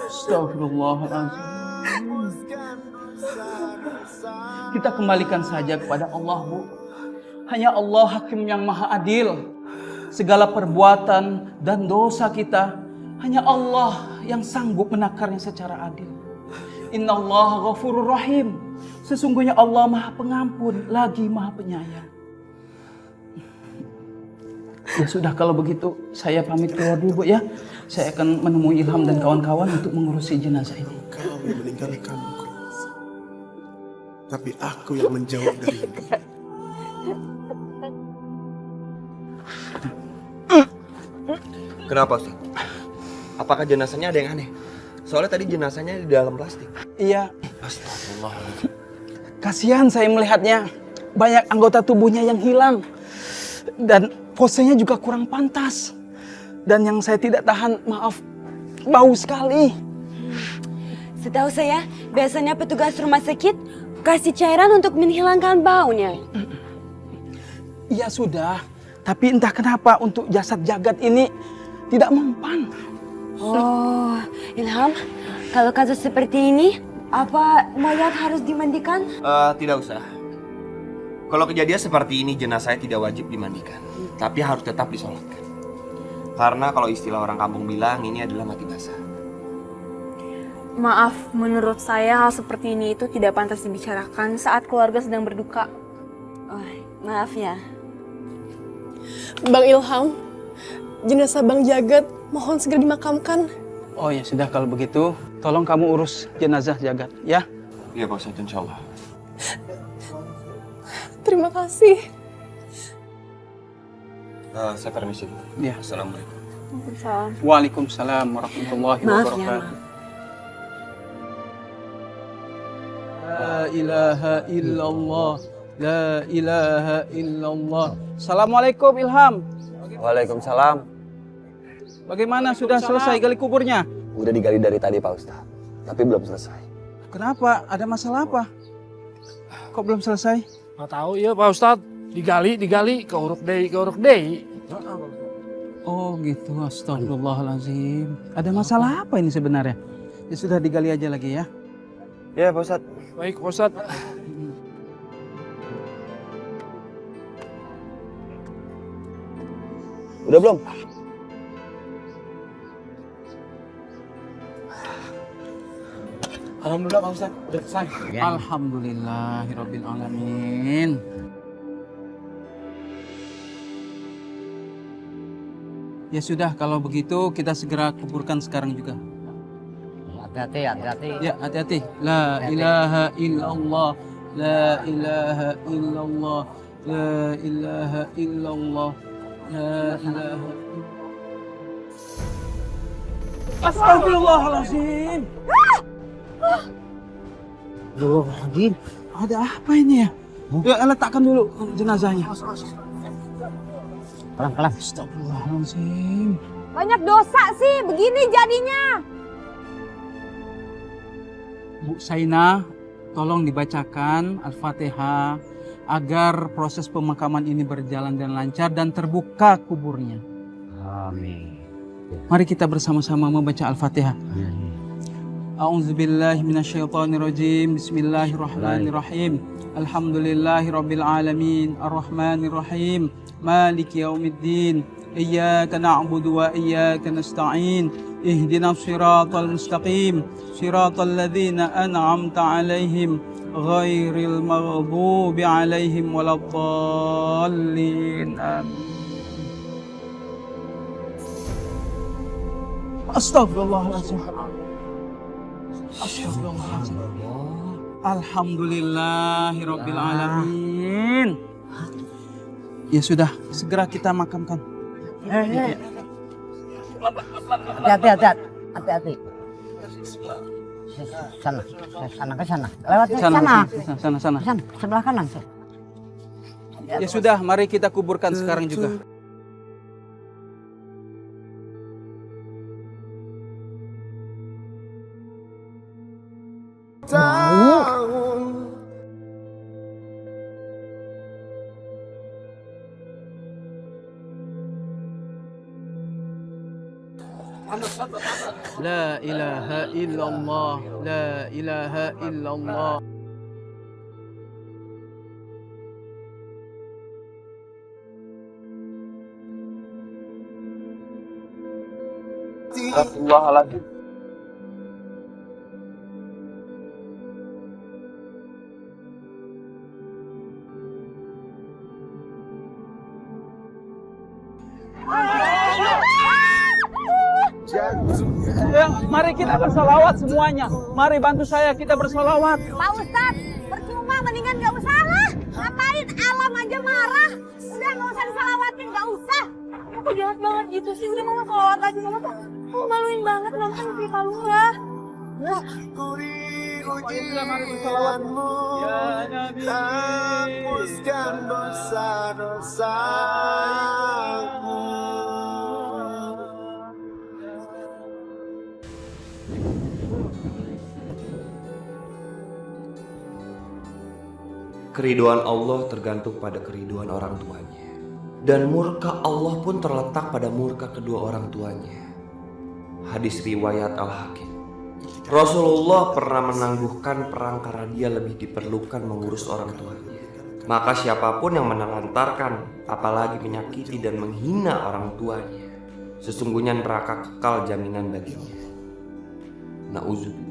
Astagfirullahaladzim. Kita kembalikan saja kepada Allah, Bu. Hanya Allah Hakim yang Maha Adil. Segala perbuatan dan dosa kita, hanya Allah yang sanggup menakarnya secara adil. Innallaha ghafurur rahim. Sesungguhnya Allah Maha Pengampun, lagi Maha Penyayang. Ya sudah, kalau begitu saya pamit keluar dulu, Bu ya. Saya akan menemui Ilham dan kawan-kawan untuk mengurusi jenazah ini. Kau yang meninggalkanku, tapi aku yang menjauh darimu. Kenapa, Ustaz? Apakah jenazahnya ada yang aneh? Soalnya tadi jenazahnya di dalam plastik. Iya. Astagfirullah. Kasihan saya melihatnya. Banyak anggota tubuhnya yang hilang. Dan posenya juga kurang pantas. Dan yang saya tidak tahan, maaf, bau sekali. Setahu saya, biasanya petugas rumah sakit kasih cairan untuk menghilangkan baunya. Iya sudah, tapi entah kenapa untuk jasad Jagat ini tidak mempan. Oh, Ilham, kalau kasus seperti ini, apa mayat harus dimandikan? Tidak usah. Kalau kejadian seperti ini, jenazah tidak wajib dimandikan. Tapi harus tetap disolatkan. Karena kalau istilah orang kampung bilang, ini adalah mati basah. Maaf, menurut saya hal seperti ini itu tidak pantas dibicarakan saat keluarga sedang berduka. Oh, maaf ya. Bang Ilham, jenazah Bang Jagat mohon segera dimakamkan. Oh ya sudah, kalau begitu tolong kamu urus jenazah Jagat ya. Iya Pak Ustadz, insya Allah. Terima kasih. Saya permisi dulu. Ya. Assalamualaikum. Waalaikumsalam warahmatullahi wabarakatuh. La ilaha illallah. La ilaha illallah. Assalamualaikum Ilham. Waalaikumsalam. Bagaimana, sudah selesai gali kuburnya? Udah digali dari tadi Pak Ustadz, tapi belum selesai. Kenapa? Ada masalah apa? Kok belum selesai? Nggak tahu ya Pak Ustadz. Digali, ke uruk dei. Oh gitu, astagfirullahaladzim. Ada masalah apa ini sebenarnya? Ya sudah, digali aja lagi ya. Ya Pak Ustadz. Baik Pak Ustadz. Udah belum? Alhamdulillah Pak Ustadz, udah selesai. Alhamdulillahirabbil alamin. Ya sudah, kalau begitu kita segera kuburkan sekarang juga. Hati-hati, hati-hati. Ya, hati-hati. La ilaha illallah. La ilaha illallah. La ilaha illallah. La ilaha illallah. Astagfirullahaladzim. Astagfirullahaladzim. Ada apa ini ya? Ya, letakkan dulu jenazahnya. Pelan-pelan. Astagfirullahaladzim. Banyak dosa sih, begini jadinya. Bu Saina, tolong dibacakan Al-Fatihah agar proses pemakaman ini berjalan dan lancar dan terbuka kuburnya. Amin. Mari kita bersama-sama membaca Al-Fatihah. A'udzubillahi minasyaitonirrajim. Bismillahirrahmanirrahim. Alhamdulillahirabbil alamin. Arrahmanirrahim. Maliki yaumiddin. Iyyaka na'budu wa iyyaka nasta'in. Ihdinas siratal mustaqim. Siratal ladzina an'amta 'alaihim ghairil maghdubi alaihim waladdallin. Amin. Astagfirullahaladzim. Astagfirullahaladzim. Alhamdulillahirabbil alamin. Ya sudah, segera kita makamkan. Hati-hati. Sana, ke sana. Lewat sana. Sana. Sebelah kanan. Ya sudah, mari kita kuburkan sekarang juga. La ilaha illallah, la ilaha illallah. Astagfirullahaladzim. Ya, mari kita bersolawat semuanya. Mari bantu saya, kita bersolawat. Pak Ustadz, percuma mendingan gak usah lah. Ngapain alam aja marah. Udah gak usah disalawatin, gak usah. Kok jahat banget gitu sih? Udah mama salawat aja. Mama tuh maluin banget nonton cerita lu ya. Mari bersolawat. Ya Nabi, hapuskan dosa-dosaku. Keriduan Allah tergantung pada keriduan orang tuanya. Dan murka Allah pun terletak pada murka kedua orang tuanya. Hadis riwayat Al-Hakim. Rasulullah pernah menangguhkan perang karena dia lebih diperlukan mengurus orang tuanya. Maka siapapun yang menelantarkan, apalagi menyakiti dan menghina orang tuanya, sesungguhnya neraka kekal jaminan baginya. Nauzubillah.